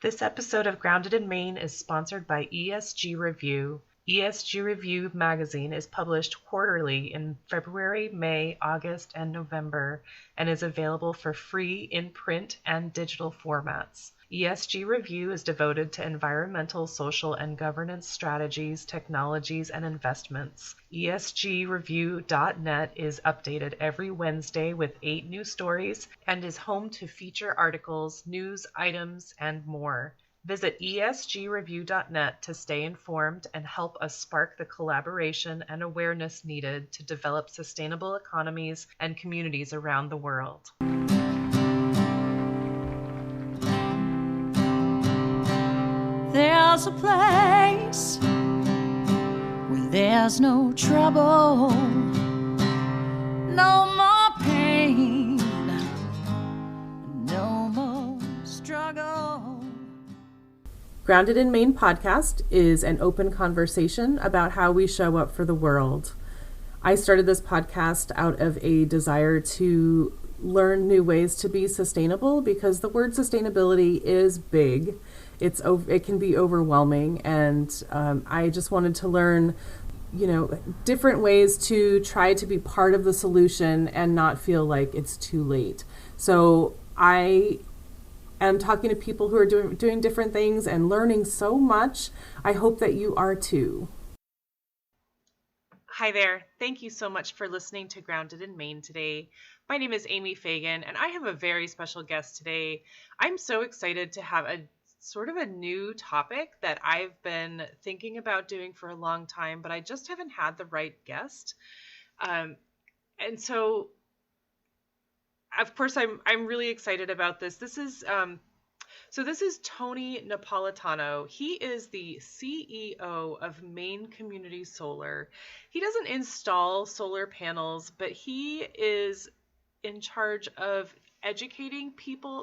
This episode of Grounded in Maine is sponsored by ESG Review. ESG Review magazine is published quarterly in February, May, August, and November, and is available for free in print and digital formats. ESG Review is devoted to environmental, social, and governance strategies, technologies, and investments. ESGreview.net is updated every Wednesday with 8 new stories and is home to feature articles, news items, and more. Visit esgreview.net to stay informed and help us spark the collaboration and awareness needed to develop sustainable economies and communities around the world. There's a place where there's no trouble, no more pain, no more struggle. Grounded in Maine podcast is an open conversation about how we show up for the world. I started this podcast out of a desire to learn new ways to be sustainable because the word sustainability is big. It can be overwhelming, and I just wanted to learn, different ways to try to be part of the solution and not feel like it's too late. So I am talking to people who are doing different things and learning so much. I hope that you are too. Hi there. Thank you so much for listening to Grounded in Maine today. My name is Amy Fagan, and I have a very special guest today. I'm so excited to have a sort of a new topic that I've been thinking about doing for a long time, but I just haven't had the right guest. And so, of course, I'm really excited about this. This is Tony Napolitano. He is the CEO of Maine Community Solar. He doesn't install solar panels, but he is in charge of educating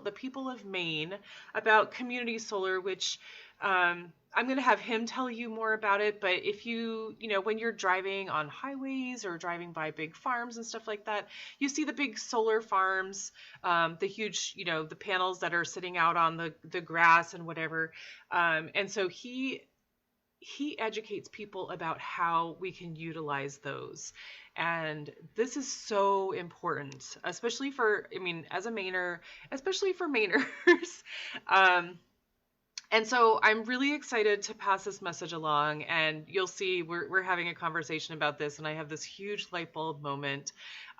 the people of Maine, about community solar, which I'm going to have him tell you more about it. But if when you're driving on highways or driving by big farms and stuff like that, you see the big solar farms, the huge, the panels that are sitting out on the grass and whatever. And so he educates people about how we can utilize those. And this is so important, especially as a Mainer, especially for Mainers. And so I'm really excited to pass this message along, and you'll see we're having a conversation about this, and I have this huge light bulb moment,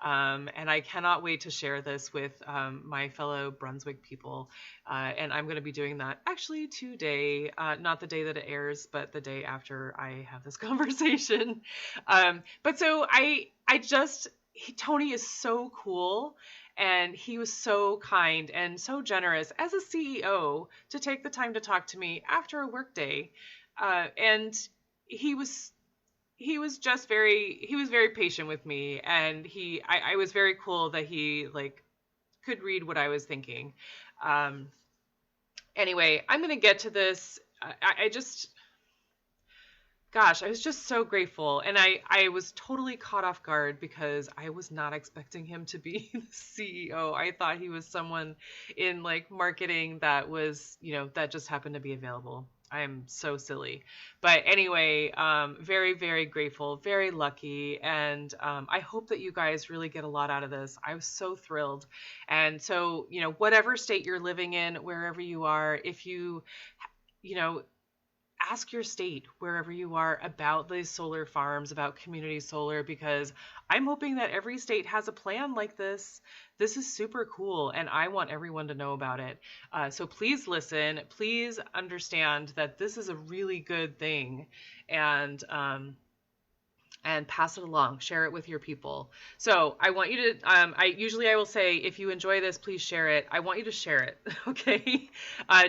and I cannot wait to share this with my fellow Brunswick people, and I'm going to be doing that actually today, not the day that it airs, but the day after I have this conversation. But so Tony is so cool. And he was so kind and so generous as a CEO to take the time to talk to me after a work day. And he was very patient with me. And I was very cool that he could read what I was thinking. Anyway, I'm going to get to this. Gosh, I was just so grateful. And I was totally caught off guard because I was not expecting him to be the CEO. I thought he was someone in marketing that was, that just happened to be available. I am so silly. But anyway, very, very grateful, very lucky. And I hope that you guys really get a lot out of this. I was so thrilled. And so, whatever state you're living in, wherever you are, if ask your state wherever you are about these solar farms, about community solar, because I'm hoping that every state has a plan like this. This is super cool, and I want everyone to know about it. So please listen. Please understand that this is a really good thing, and pass it along. Share it with your people. So I want you to, I will say, if you enjoy this, please share it. I want you to share it. Okay.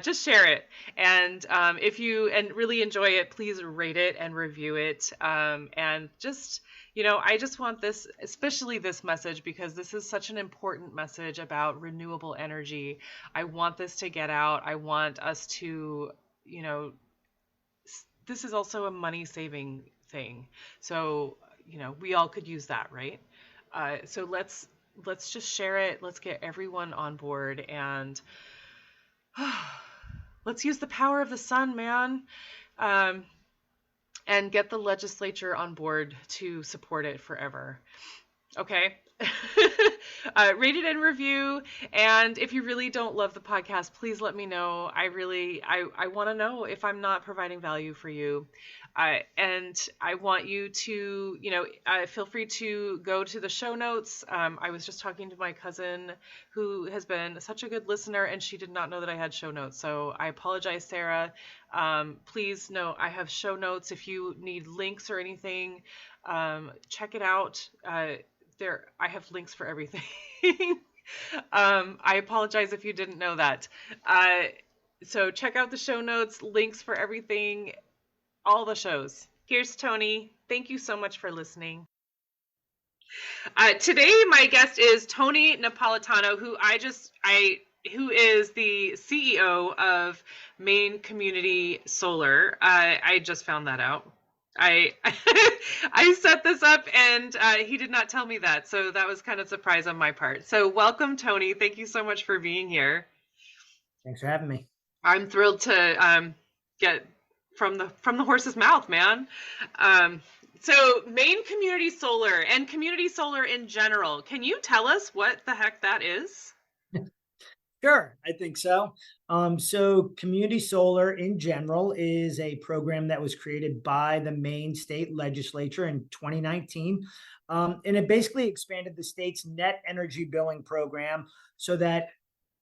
Just share it. And if you really enjoy it, please rate it and review it. And just, I just want this, especially this message, because this is such an important message about renewable energy. I want this to get out. I want us to, this is also a money saving thing. So, we all could use that, right? So let's just share it. Let's get everyone on board. And Let's use the power of the sun, man. Um, and get the legislature on board to support it forever. Okay. Rate it and review. And if you really don't love the podcast, please let me know. I want to know if I'm not providing value for you. And I want you to, feel free to go to the show notes. I was just talking to my cousin who has been such a good listener, and she did not know that I had show notes. So I apologize, Sarah. Please know I have show notes. If you need links or anything, check it out. I have links for everything. I apologize if you didn't know that. So check out the show notes, links for everything, all the shows. Here's Tony. Thank you so much for listening. Today, my guest is Tony Napolitano, who is the CEO of Maine Community Solar. I just found that out. I set this up and he did not tell me that, so that was kind of a surprise on my part. So welcome, Tony. Thank you so much for being here. Thanks for having me. I'm thrilled to get from the horse's mouth, man. So Maine Community Solar and community solar in general, can you tell us what the heck that is? Sure, I think so. So community solar in general is a program that was created by the Maine state legislature in 2019. And it basically expanded the state's net energy billing program so that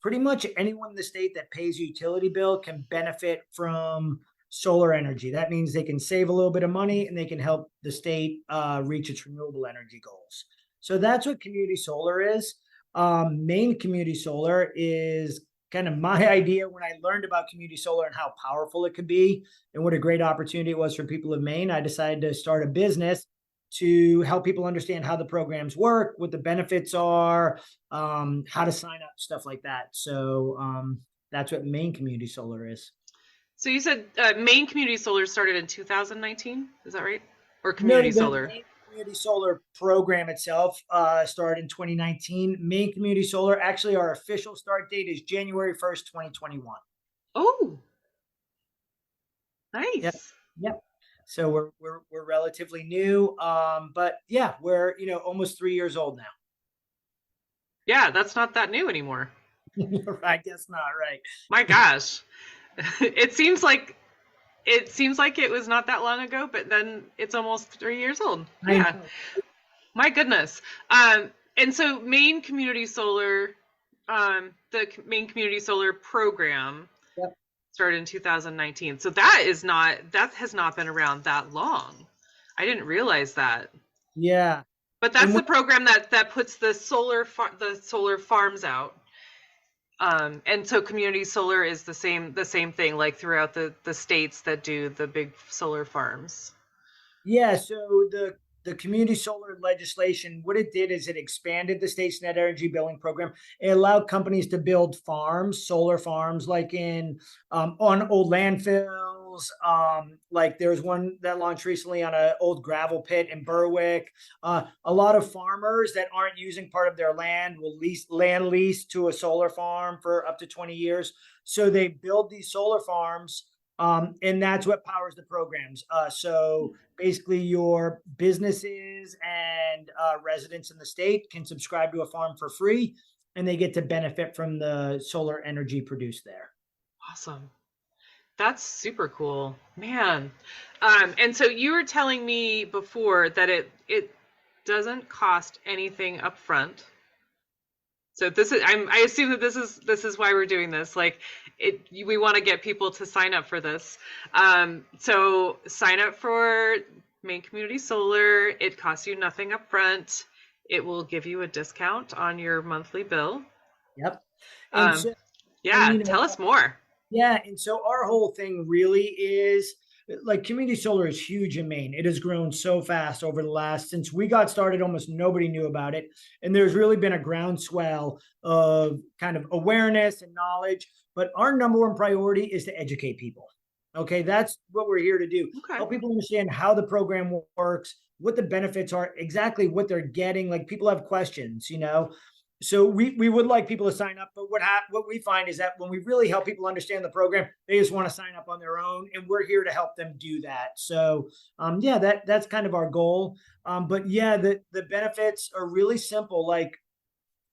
pretty much anyone in the state that pays a utility bill can benefit from solar energy. That means they can save a little bit of money and they can help the state reach its renewable energy goals. So that's what community solar is. Maine Community Solar is kind of my idea when I learned about community solar and how powerful it could be and what a great opportunity it was for people of Maine. I decided to start a business to help people understand how the programs work, what the benefits are, how to sign up, stuff like that. So that's what Maine Community Solar is. So you said Maine Community Solar started in 2019, is that right? Or Community Solar? Maine Community Solar program itself started in 2019. Maine Community Solar, actually our official start date is January 1st, 2021. Oh, nice. Yep. So we're relatively new, but yeah, we're almost 3 years old now. Yeah, that's not that new anymore. I guess not, right? My gosh. It seems like it was not that long ago, but then it's almost 3 years old. Yeah. My goodness. And so Maine Community Solar, the Maine Community Solar program started in 2019. So that has not been around that long. I didn't realize that. Yeah. But that's the program that puts the solar farms out. And so community solar is the same thing, like throughout the states that do the big solar farms. Yeah. So the community solar legislation, what it did is it expanded the state's net energy billing program. It allowed companies to build farms, solar farms, like on old landfills. Like there's one that launched recently on an old gravel pit in Berwick. A lot of farmers that aren't using part of their land will lease to a solar farm for up to 20 years. So they build these solar farms. And that's what powers the programs. So basically your businesses and residents in the state can subscribe to a farm for free, and they get to benefit from the solar energy produced there. Awesome. That's super cool, man. And so you were telling me before that it doesn't cost anything up front. So I assume that this is why we're doing this. Like we want to get people to sign up for this. So sign up for Maine Community Solar. It costs you nothing up front. It will give you a discount on your monthly bill. Yep. Tell us more. Yeah. And so our whole thing really is like community solar is huge in Maine. It has grown so fast over the since we got started, almost nobody knew about it. And there's really been a groundswell of kind of awareness and knowledge, but our number one priority is to educate people. Okay. That's what we're here to do. Okay. Help people understand how the program works, what the benefits are, exactly what they're getting. Like people have questions, So we would like people to sign up, but what we find is that when we really help people understand the program, they just want to sign up on their own, and we're here to help them do that. So yeah, that's kind of our goal. But yeah, the benefits are really simple. Like,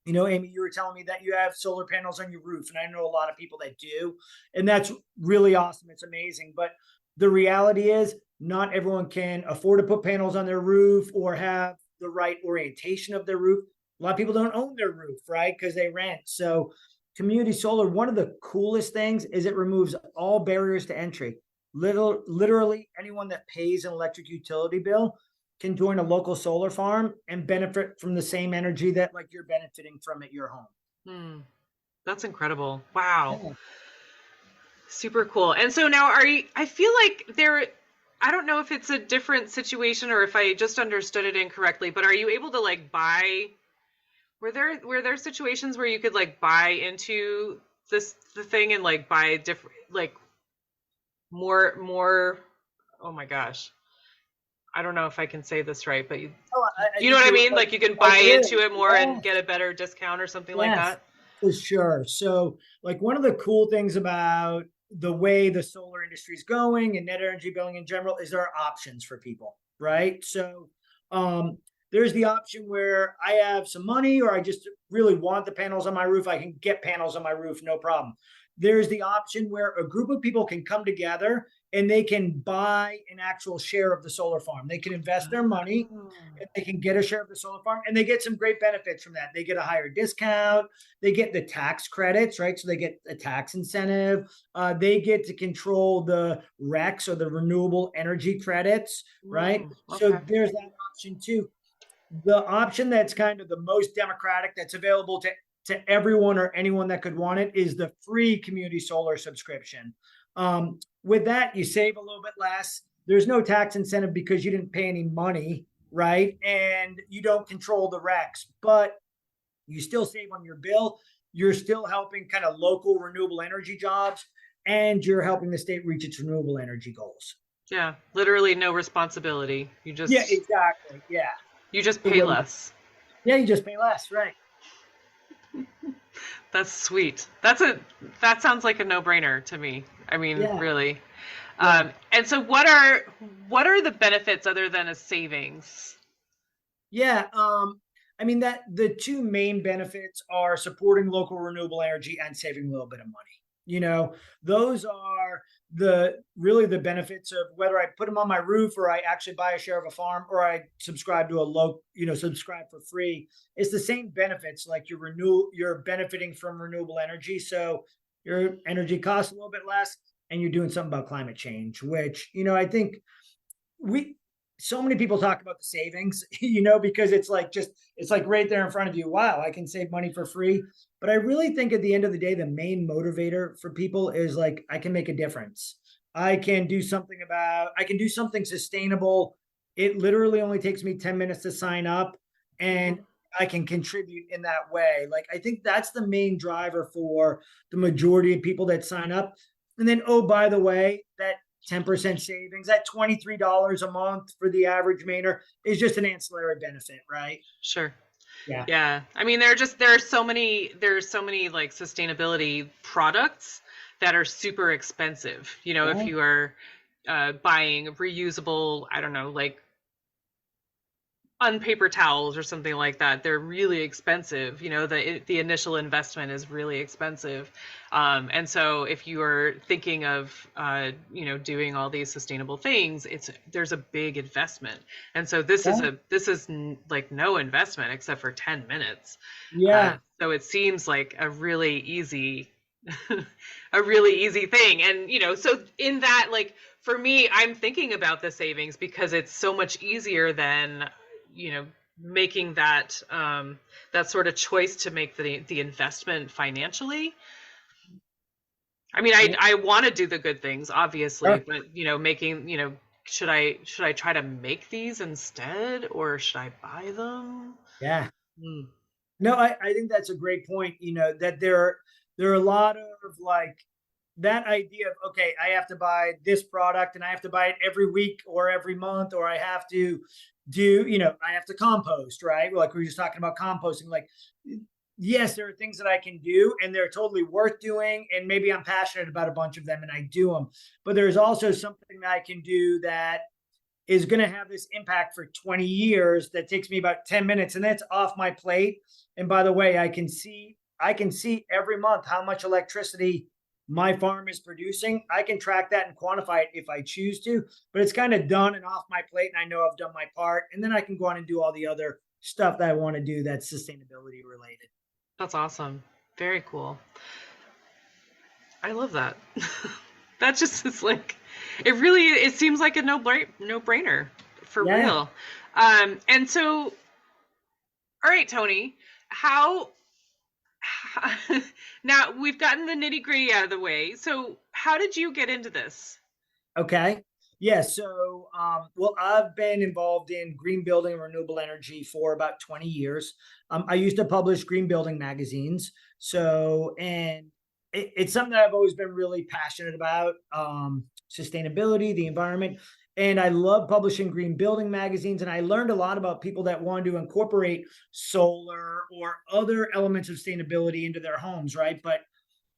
Amy, you were telling me that you have solar panels on your roof, and I know a lot of people that do, and that's really awesome. It's amazing. But the reality is, not everyone can afford to put panels on their roof or have the right orientation of their roof. A lot of people don't own their roof, right? Because they rent. So, community solar, one of the coolest things is it removes all barriers to entry. Literally, anyone that pays an electric utility bill can join a local solar farm and benefit from the same energy that like you're benefiting from at your home. Hmm. That's incredible. Wow. Yeah. Super cool. And so now I feel like I don't know if it's a different situation or if I just understood it incorrectly, but are you able to like buy, were there situations where you could like buy into the thing and like buy different, like more, oh my gosh. I don't know if I can say this right, but you know what I mean? Like you can buy into it more and get a better discount or something like that. For sure. So, like, one of the cool things about the way the solar industry is going and net energy billing in general is there are options for people, right? So, there's the option where I have some money or I just really want the panels on my roof. I can get panels on my roof, no problem. There's the option where a group of people can come together and they can buy an actual share of the solar farm. They can invest their money and they can get a share of the solar farm, and they get some great benefits from that. They get a higher discount. They get the tax credits, right? So they get a tax incentive. They get to control the RECs or the renewable energy credits, right? Okay. So there's that option too. The option that's kind of the most democratic that's available to everyone or anyone that could want it is the free community solar subscription. With that, you save a little bit less. There's no tax incentive because you didn't pay any money, right? And you don't control the RECs, but you still save on your bill. You're still helping kind of local renewable energy jobs, and you're helping the state reach its renewable energy goals. Yeah, literally no responsibility. Yeah, exactly. Yeah. You just pay less. Yeah, you just pay less, right? That's sweet. That sounds like a no-brainer to me. I mean, really. Yeah. And so what are the benefits other than a savings? Yeah, I mean that the two main benefits are supporting local renewable energy and saving a little bit of money. Those are really the benefits of whether I put them on my roof or I actually buy a share of a farm or I subscribe to subscribe for free. It's the same benefits. Like you're benefiting from renewable energy, so your energy costs a little bit less, and you're doing something about climate change, which I think so many people talk about the savings, because it's like right there in front of you. Wow, I can save money for free. But I really think at the end of the day, the main motivator for people is like, I can make a difference. I can do something sustainable. It literally only takes me 10 minutes to sign up, and I can contribute in that way. Like, I think that's the main driver for the majority of people that sign up. And then, oh, by the way, that 10% savings, that $23 a month for the average Mainer is just an ancillary benefit, right? Sure. Yeah. Yeah. I mean, there's so many like sustainability products that are super expensive. If you are buying reusable, I don't know, like paper towels or something like that, they're really expensive. The initial investment is really expensive. And so if you are thinking of, doing all these sustainable things, there's a big investment. And so this is like no investment except for 10 minutes. Yeah. So it seems like a really easy thing. And, so in that, like, for me, I'm thinking about the savings because it's so much easier than, making that that sort of choice to make the investment financially. I mean, I want to do the good things, obviously, but making, should I try to make these instead, or should I buy them? Yeah. No, I think that's a great point. That there are a lot of like that idea of, okay, I have to buy this product and I have to buy it every week or every month, or I have to I have to compost, right? Like we were just talking about composting. Like yes, there are things that I can do and they're totally worth doing. And maybe I'm passionate about a bunch of them and I do them. But there's also something that I can do that is going to have this impact for 20 years that takes me about 10 minutes and that's off my plate. And by the way, I can see every month how much electricity my farm is producing. I can track that and quantify it if I choose to, but it's kind of done and off my plate and I know I've done my part and then I can go on and do all the other stuff that I want to do that's sustainability related. That's awesome. Very cool. I love that. That just is like, it seems like a no brainer for Yeah. real. And so, all right, Tony, how, now we've gotten the nitty gritty out of the way. So how did you get into this? Okay. Yeah. So, well, I've been involved in green building and renewable energy for about 20 years. I used to publish green building magazines. So, and it's something that I've always been really passionate about, sustainability, the environment. And I love publishing green building magazines. And I learned a lot about people that wanted to incorporate solar or other elements of sustainability into their homes, right? But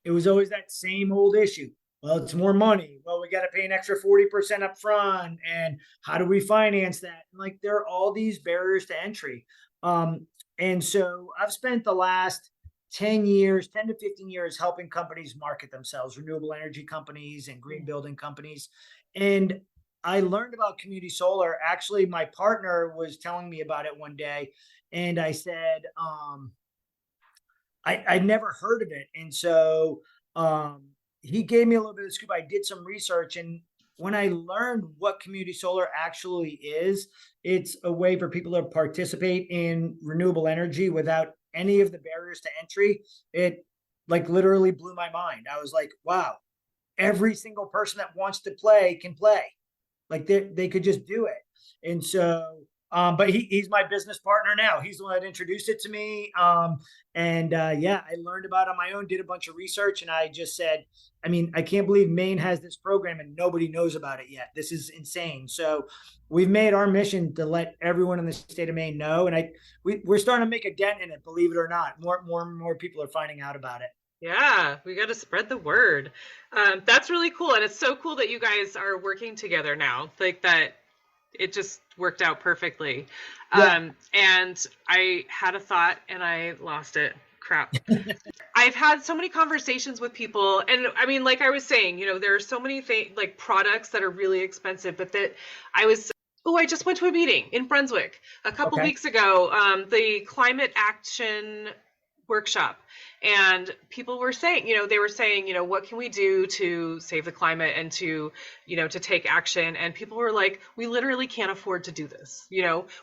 it was always that same old issue. Well, it's more money. Well, we got to pay an extra 40% up front. And how do we finance that? And like there are all these barriers to entry. And so I've spent the last 10 years, 10 to 15 years helping companies market themselves, renewable energy companies and green building companies. And I learned about community solar. Actually, my partner was telling me about it one day. And I said, I'd never heard of it. And so he gave me a little bit of scoop. I did some research. And when I learned what community solar actually is, it's a way for people to participate in renewable energy without any of the barriers to entry. It like literally blew my mind. I was like, wow, every single person that wants to play can play. Like they could just do it. And so, but he's my business partner now. He's the one that introduced it to me. Yeah, I learned about it on my own, did a bunch of research, and I just said, I mean, I can't believe Maine has this program and nobody knows about it yet. This is insane. So we've made our mission to let everyone in the state of Maine know. And we're starting to make a dent in it, believe it or not. More and more people are finding out about it. Yeah, we got to spread the word. That's really cool. And it's so cool that you guys are working together now. Like that, it just worked out perfectly. Yeah. And I had a thought and I lost it. Crap. I've had so many conversations with people. And I mean, like I was saying, there are so many like products that are really expensive, but that I just went to a meeting in Brunswick a couple Okay. weeks ago, the climate action workshop, and people were saying, they were saying, what can we do to save the climate and to, to take action? And people were like, we literally can't afford to do this.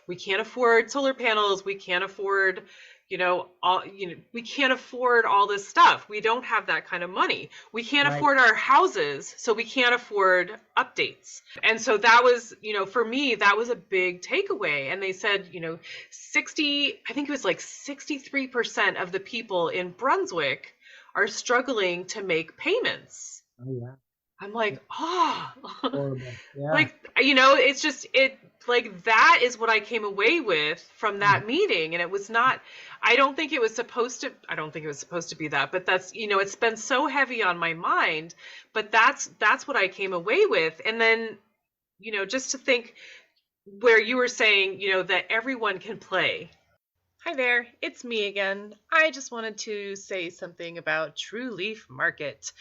We can't afford solar panels. We can't afford, we can't afford all this stuff. We don't have that kind of money. We can't Right. afford our houses, so we can't afford updates. And so that was, for me, that was a big takeaway. And they said, I think it was like 63% of the people in Brunswick are struggling to make payments. Oh, yeah. I'm like, oh, Horrible. Yeah. like, it's just, like, that is what I came away with from that meeting. And it was not, I don't think it was supposed to be that, but that's, it's been so heavy on my mind, but that's what I came away with. And then, just to think where you were saying, that everyone can play. Hi there, it's me again. I just wanted to say something about True Leaf Market.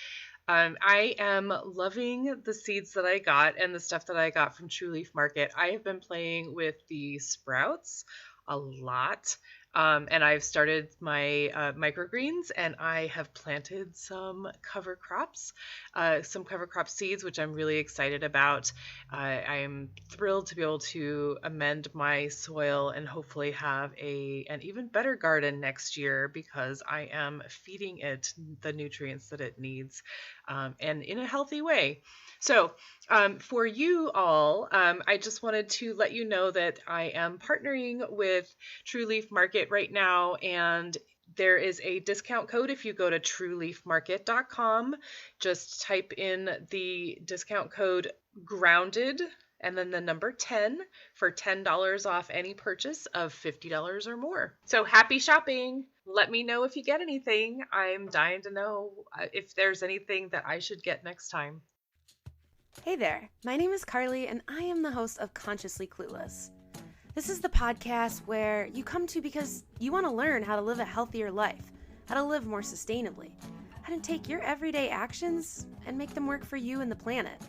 I am loving the seeds that I got and the stuff that I got from True Leaf Market. I have been playing with the sprouts a lot. And I've started my microgreens, and I have planted some cover crop seeds, which I'm really excited about. I'm thrilled to be able to amend my soil and hopefully have an even better garden next year, because I am feeding it the nutrients that it needs, and in a healthy way. So for you all, I just wanted to let you know that I am partnering with True Leaf Market right now, and there is a discount code if you go to trueleafmarket.com. Just type in the discount code GROUNDED and then the number 10 for $10 off any purchase of $50 or more. So happy shopping! let me know if you get anything. I'm dying to know if there's anything that I should get next time. Hey there, my name is Carly, and I am the host of Consciously Clueless. This is the podcast where you come to because you want to learn how to live a healthier life, how to live more sustainably, how to take your everyday actions and make them work for you and the planet.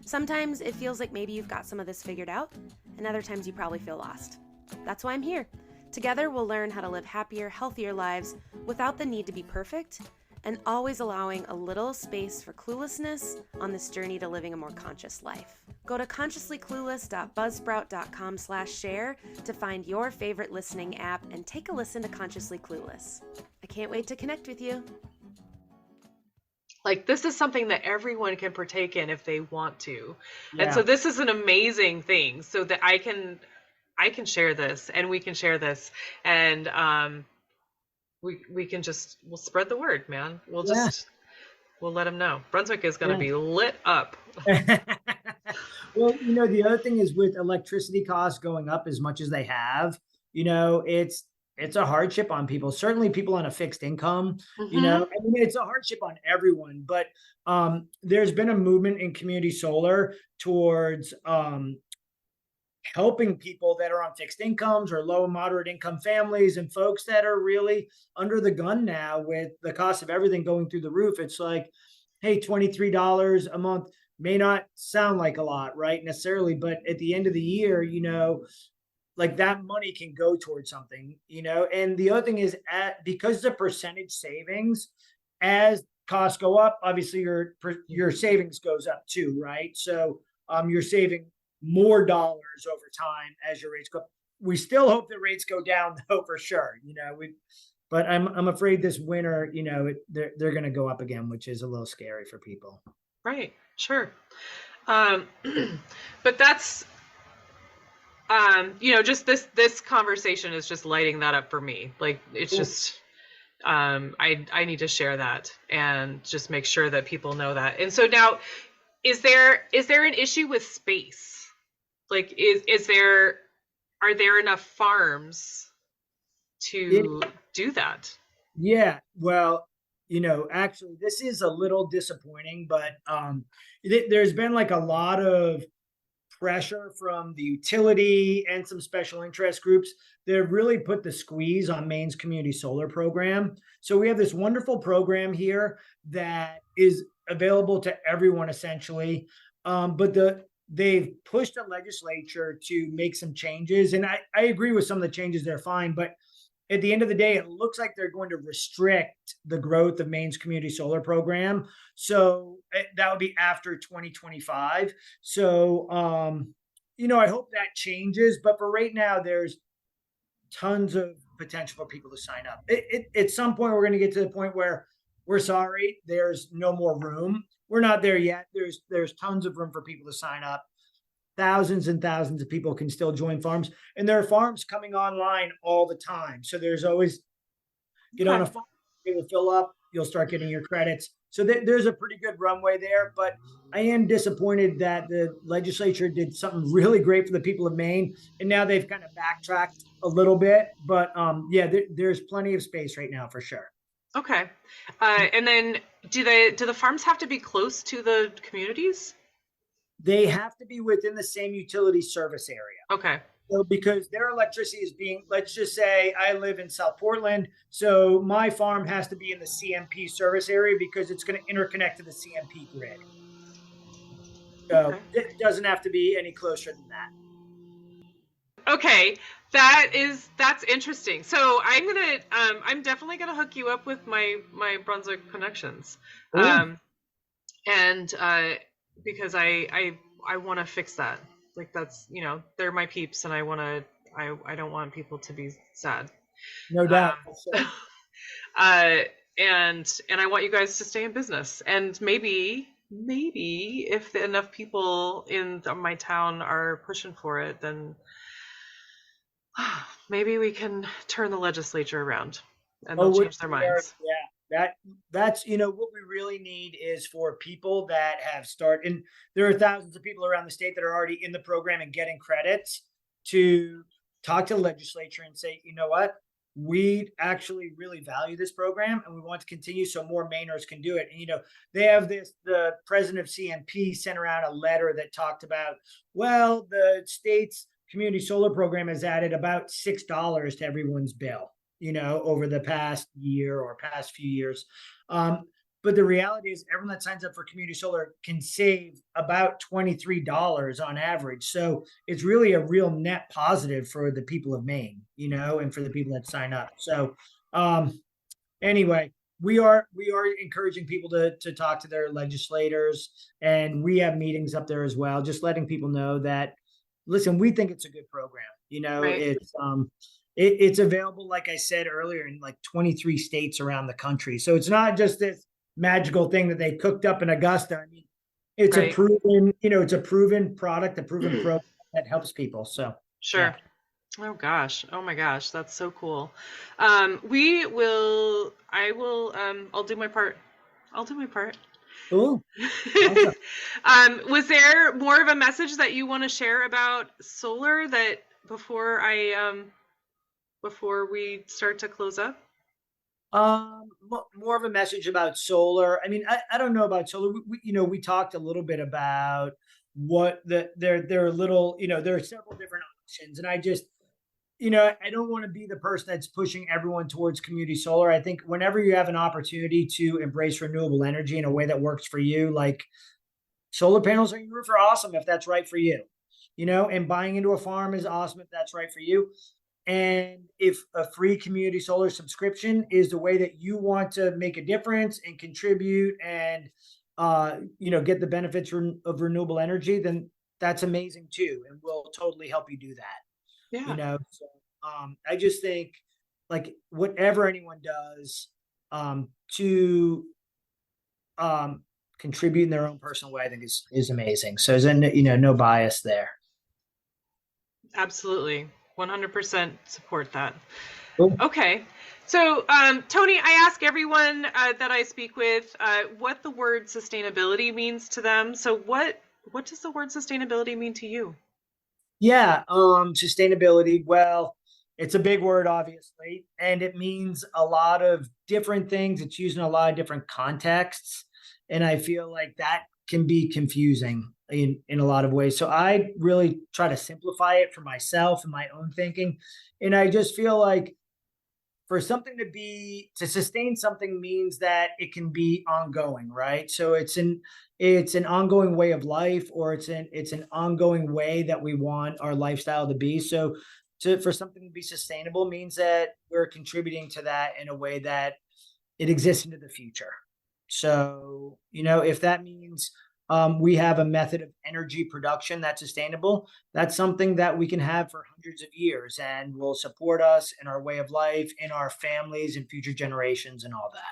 Sometimes it feels like maybe you've got some of this figured out, and other times you probably feel lost. That's why I'm here. Together we'll learn how to live happier, healthier lives without the need to be perfect, and always allowing a little space for cluelessness on this journey to living a more conscious life. Go to consciouslyclueless.buzzsprout.com/share to find your favorite listening app and take a listen to Consciously Clueless. I can't wait to connect with you. Like, this is something that everyone can partake in if they want to. Yeah. And so this is an amazing thing, so that I can share this, and we can share this, and we can we'll spread the word, man. We'll let them know. Brunswick is going to be lit up. Well, the other thing is, with electricity costs going up as much as they have, it's a hardship on people. Certainly people on a fixed income, it's a hardship on everyone, but there's been a movement in community solar towards helping people that are on fixed incomes or low and moderate income families and folks that are really under the gun now with the cost of everything going through the roof. It's like, hey, $23 a month may not sound like a lot, right? Necessarily, but at the end of the year, like that money can go towards something, and the other thing is, because the percentage savings, as costs go up, obviously your savings goes up too, right? So you're saving more dollars over time as your rates go up. We still hope that rates go down though, for sure. But I'm afraid this winter, they're going to go up again, which is a little scary for people. Right. Sure. But that's, just this conversation is just lighting that up for me. Like, it's just, I need to share that and just make sure that people know that. And so now, is there an issue with space? Like, are there enough farms to do that? Yeah, well, actually, this is a little disappointing, but there's been like a lot of pressure from the utility and some special interest groups that have really put the squeeze on Maine's Community Solar program. So we have this wonderful program here that is available to everyone essentially, but they've pushed the legislature to make some changes, and I agree with some of the changes. They're fine, but at the end of the day, it looks like they're going to restrict the growth of Maine's Community Solar program. So that would be after 2025. So, I hope that changes. But for right now, there's tons of potential for people to sign up. At some point, we're going to get to the point where we're sorry, there's no more room. We're not there yet. There's tons of room for people to sign up. Thousands and thousands of people can still join farms, and there are farms coming online all the time. So there's always, get on a farm, it will fill up, you'll start getting your credits. So there's a pretty good runway there, but I am disappointed that the legislature did something really great for the people of Maine, and now they've kind of backtracked a little bit, but there's plenty of space right now for sure. Okay. And then do the farms have to be close to the communities? They have to be within the same utility service area. Okay. So because their electricity is being, let's just say I live in South Portland, so my farm has to be in the CMP service area because it's going to interconnect to the CMP grid. So It doesn't have to be any closer than that. Okay, that's interesting. So I'm definitely gonna hook you up with my Brunswick connections, and because I want to fix that. Like, that's, they're my peeps, and I don't want people to be sad. No doubt. And I want you guys to stay in business, and maybe if enough people in my town are pushing for it, then maybe we can turn the legislature around and they'll change their minds. Yeah, that's what we really need is for people that have started. And there are thousands of people around the state that are already in the program and getting credits to talk to the legislature and say, you know what, we actually really value this program and we want to continue so more Mainers can do it. And, they have the president of CMP sent around a letter that talked about, well, the state's community solar program has added about $6 to everyone's bill, over the past year or past few years. But the reality is everyone that signs up for community solar can save about $23 on average. So it's really a real net positive for the people of Maine, and for the people that sign up. So anyway, we are encouraging people to talk to their legislators, and we have meetings up there as well, just letting people know that, listen, we think it's a good program. Right. It's available, like I said earlier, in like 23 states around the country. So it's not just this magical thing that they cooked up in Augusta. I mean, it's Right. a proven, it's a proven product, a proven program that helps people. So Sure. yeah. Oh gosh. Oh my gosh. That's so cool. I'll do my part. I'll do my part. Cool. Awesome. Was there more of a message that you want to share about solar that before we start to close up? More of a message about solar. I mean, I don't know about solar. We talked a little bit about what there are little, there are several different options, and I just, I don't want to be the person that's pushing everyone towards community solar. I think whenever you have an opportunity to embrace renewable energy in a way that works for you, like solar panels on your roof are awesome if that's right for you, and buying into a farm is awesome if that's right for you. And if a free community solar subscription is the way that you want to make a difference and contribute and, get the benefits of renewable energy, then that's amazing too. And we'll totally help you do that. Yeah. So, I just think like whatever anyone does, to, contribute in their own personal way, I think is amazing. So there's no bias there. Absolutely. 100% support that. Cool. Okay. So, Tony, I ask everyone that I speak with what the word sustainability means to them. So what does the word sustainability mean to you? Yeah, sustainability. Well, it's a big word, obviously, and it means a lot of different things. It's used in a lot of different contexts, and I feel like that can be confusing in a lot of ways. So I really try to simplify it for myself and my own thinking, and I just feel like for something to sustain something means that it can be ongoing, right? So it's an ongoing way of life, or it's an ongoing way that we want our lifestyle to be. So for something to be sustainable means that we're contributing to that in a way that it exists into the future. So, if that means we have a method of energy production that's sustainable, that's something that we can have for hundreds of years and will support us in our way of life, in our families and future generations and all that.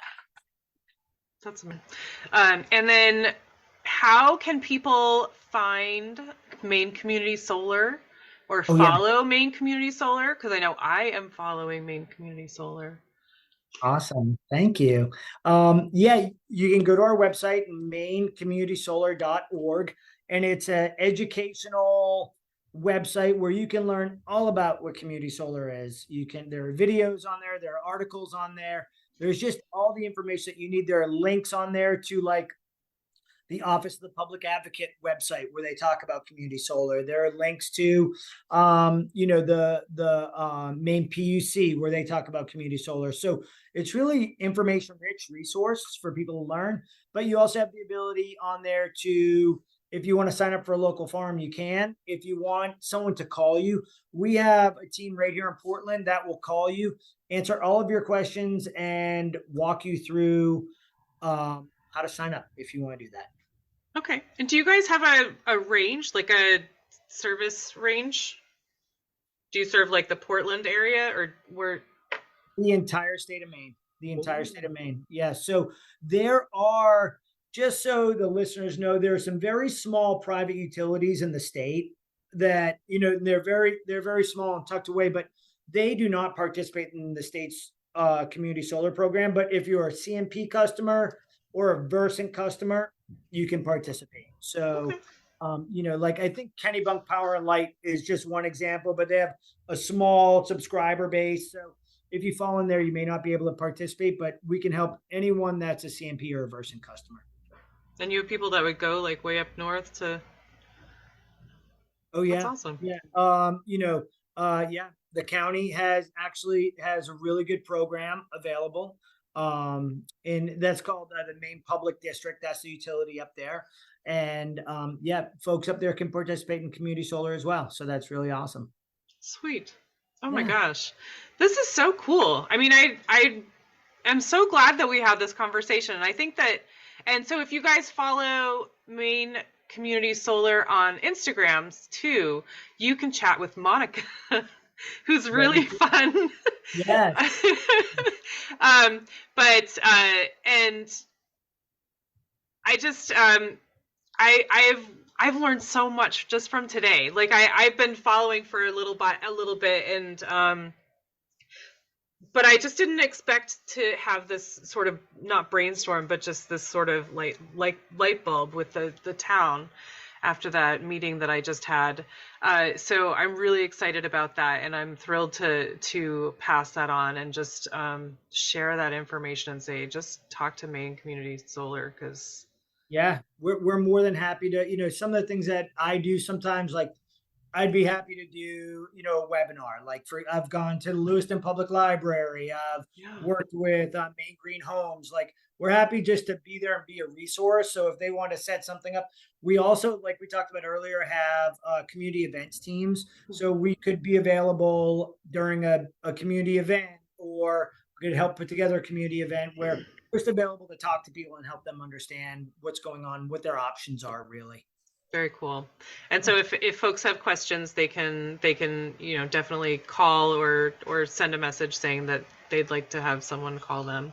That's and then how can people find Maine Community Solar or follow Maine Community Solar? Because I know I am following Maine Community Solar. Awesome. Thank you. You can go to our website, mainecommunitysolar.org, and it's an educational website where you can learn all about what community solar is. There are videos on there, there are articles on there. There's just all the information that you need. There are links on there to like the Office of the Public Advocate website where they talk about community solar. There are links to, the Maine PUC where they talk about community solar. So it's really information-rich resource for people to learn. But you also have the ability on there to, if you want to sign up for a local farm, you can. If you want someone to call you, we have a team right here in Portland that will call you, answer all of your questions, and walk you through how to sign up if you want to do that. Okay. And do you guys have a range, like a service range? Do you serve like the Portland area or where? The entire state of Maine. The entire state of Maine. Yeah. So there are, just so the listeners know, there are some very small private utilities in the state that, they're very small and tucked away, but they do not participate in the state's community solar program. But if you're a CMP customer or a Versant customer, you can participate. So, like I think Kennebunk Power and Light is just one example, but they have a small subscriber base. So if you fall in there, you may not be able to participate, but we can help anyone that's a CMP or a Versant customer. And you have people that would go like way up north to. Oh yeah. That's awesome. Yeah. Yeah, the county has a really good program available. And that's called the Maine Public District. That's the utility up there. And yeah, folks up there can participate in community solar as well. So that's really awesome. Sweet. Oh my Yeah. gosh. This is so cool. I mean, I am so glad that we had this conversation. And I think that, and so if you guys follow Maine Community Solar on Instagrams too, you can chat with Monica, who's really fun. Yes. And I just I've learned so much just from today. Like I've been following for a little bit, and but I just didn't expect to have this sort of, not brainstorm, but just this sort of light bulb with the town after that meeting that I just had. So I'm really excited about that, and I'm thrilled to pass that on and just share that information and say, just talk to Maine Community Solar, because Yeah, we're more than happy to, some of the things that I do sometimes, like I'd be happy to do, a webinar. Like I've gone to the Lewiston Public Library. I've worked with Maine Green Homes. Like we're happy just to be there and be a resource. So if they want to set something up, we also, like we talked about earlier, have community events teams. So we could be available during a community event, or we could help put together a community event where we're just available to talk to people and help them understand what's going on, what their options are really. Very cool. And so if folks have questions, they can definitely call or send a message saying that they'd like to have someone call them.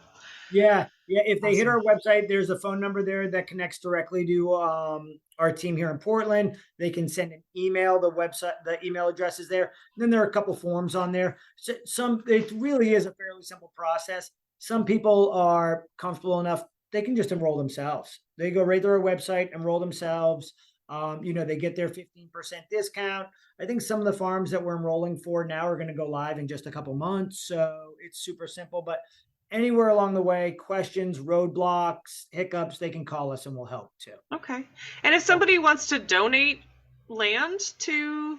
Yeah. If they hit our website, there's a phone number there that connects directly to our team here in Portland. They can send an email. The email address is there. And then there are a couple forms on there. So it really is a fairly simple process. Some people are comfortable enough, they can just enroll themselves. They go right to our website, enroll themselves. They get their 15% discount. I think some of the farms that we're enrolling for now are going to go live in just a couple months. So it's super simple, but anywhere along the way, questions, roadblocks, hiccups, they can call us and we'll help too. Okay. And if somebody wants to donate land to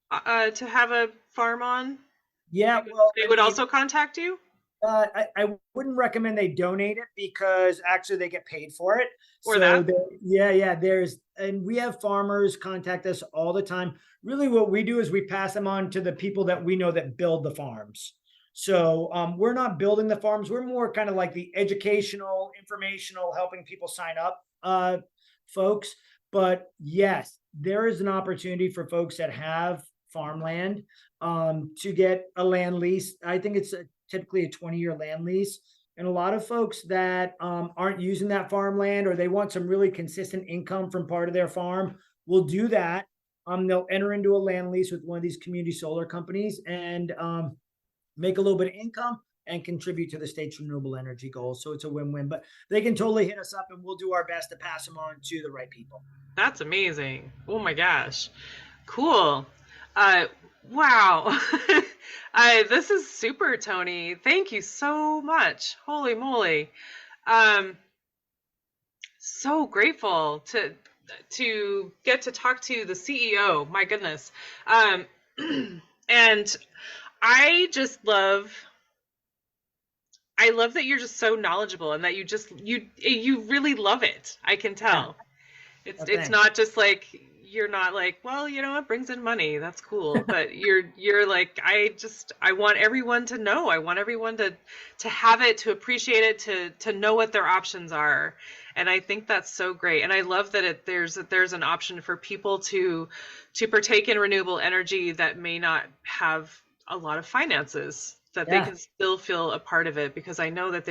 have a farm on, they would also contact you? I wouldn't recommend they donate it, because actually they get paid for it. Or that? And we have farmers contact us all the time. Really what we do is we pass them on to the people that we know that build the farms. So we're not building the farms. We're more kind of like the educational, informational, helping people sign up folks. But yes, there is an opportunity for folks that have farmland to get a land lease. I think it's typically a 20-year land lease. And a lot of folks that aren't using that farmland, or they want some really consistent income from part of their farm, will do that. They'll enter into a land lease with one of these community solar companies and make a little bit of income and contribute to the state's renewable energy goals. So it's a win-win, but they can totally hit us up and we'll do our best to pass them on to the right people. That's amazing. Oh my gosh. Cool. Wow. This is super, Tony. Thank you so much. Holy moly. So grateful to get to talk to the CEO. My goodness. And I love that you're just so knowledgeable, and that you really love it. I can tell. It's not just like, you're not like, well, it brings in money, that's cool. But you're like, I want everyone to know. I want everyone to have it, to appreciate it, to know what their options are. And I think that's so great. And I love that there's an option for people to partake in renewable energy that may not have a lot of finances, that they can still feel a part of it. Because I know that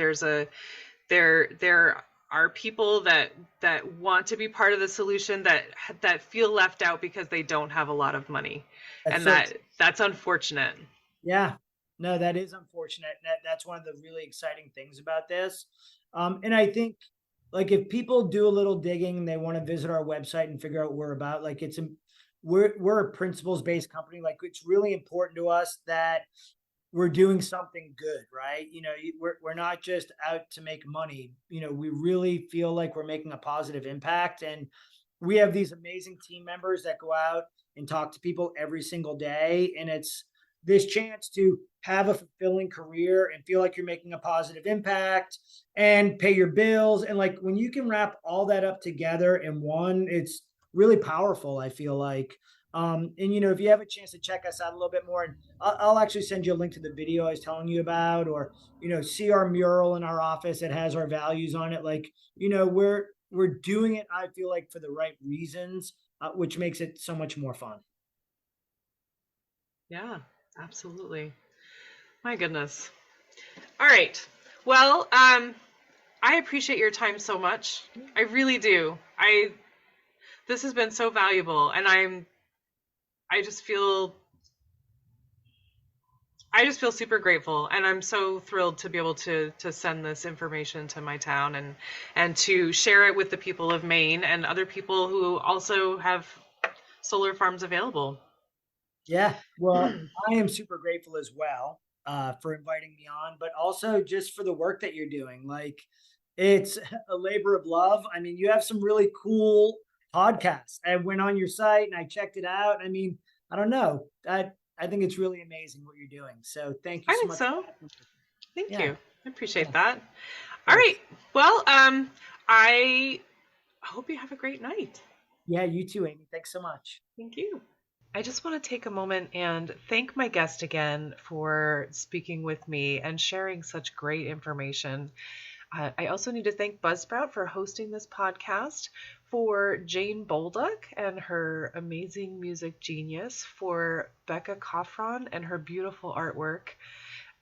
there are people that want to be part of the solution that feel left out because they don't have a lot of money. That's unfortunate. Yeah, no, that is unfortunate. That's one of the really exciting things about this. And I think, like, if people do a little digging, they want to visit our website and figure out what we're about. Like, we're a principles-based company. Like, it's really important to us that we're doing something good, right? We're not just out to make money. We really feel like we're making a positive impact. And we have these amazing team members that go out and talk to people every single day. And it's this chance to have a fulfilling career and feel like you're making a positive impact and pay your bills. And like when you can wrap all that up together in one, it's really powerful, I feel like. And if you have a chance to check us out a little bit more, and I'll actually send you a link to the video I was telling you about, or see our mural in our office that has our values on it. Like we're doing it, I feel like, for the right reasons, which makes it so much more fun. Yeah, absolutely. My goodness. All right. Well, I appreciate your time so much. I really do. This has been so valuable, and I just feel super grateful, and I'm so thrilled to be able to send this information to my town and to share it with the people of Maine and other people who also have solar farms available. Yeah, well, I am super grateful as well for inviting me on, but also just for the work that you're doing. Like, it's a labor of love. I mean, you have some really cool podcasts. I went on your site and I checked it out. I mean, I don't know. I think it's really amazing what you're doing. So thank you so much. I think so. Thank you. I appreciate that. All right. Well, I hope you have a great night. Yeah, you too, Amy. Thanks so much. Thank you. I just want to take a moment and thank my guest again for speaking with me and sharing such great information. I also need to thank Buzzsprout for hosting this podcast, for Jane Bolduck and her amazing music genius, for Becca Coffron and her beautiful artwork.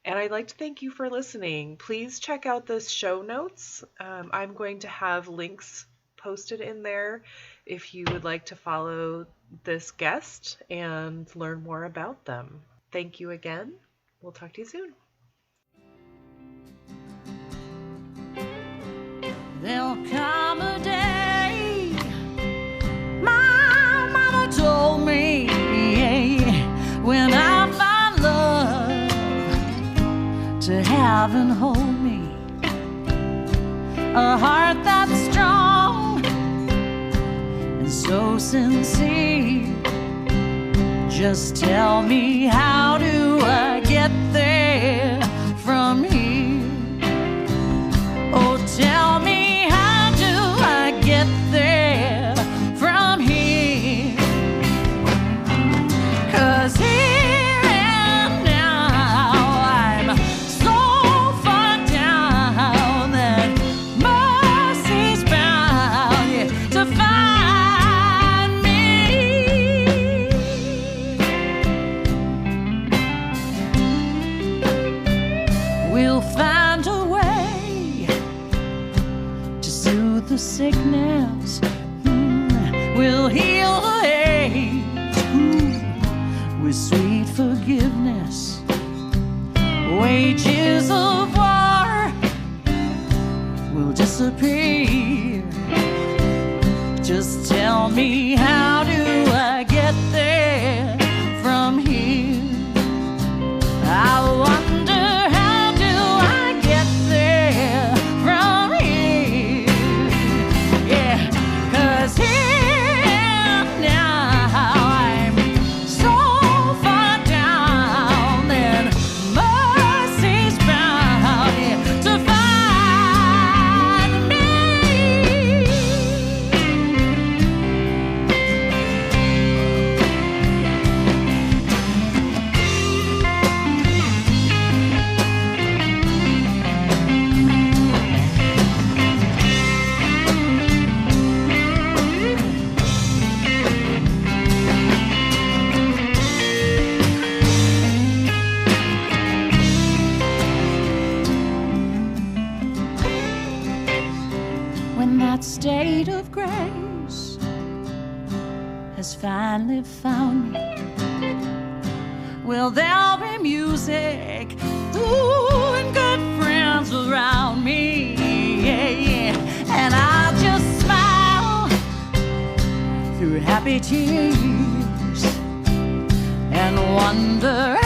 And I'd like to thank you for listening. Please check out the show notes. I'm going to have links posted in there if you would like to follow this guest and learn more about them. Thank you again. We'll talk to you soon. There'll come a day, my mama told me, when I find love to have and hold me, a heart that's strong and so sincere. Just tell me, how do I get there from here? Oh, tell me, get there from here, 'cause here and now I'm so far down that mercy's bound to find me. We'll find a way to soothe the sickness, we'll heal the hate with sweet forgiveness. Wages of war will disappear. Just tell me, how do I get there from here? I wonder, how do I get there from here? Yeah, 'cause here and now I'm so far down that mercy's bound to find me. When that state of grace has finally found me, well, there'll be music, ooh, and good friends around me, yeah. And I'll just smile through happy tears and wonder,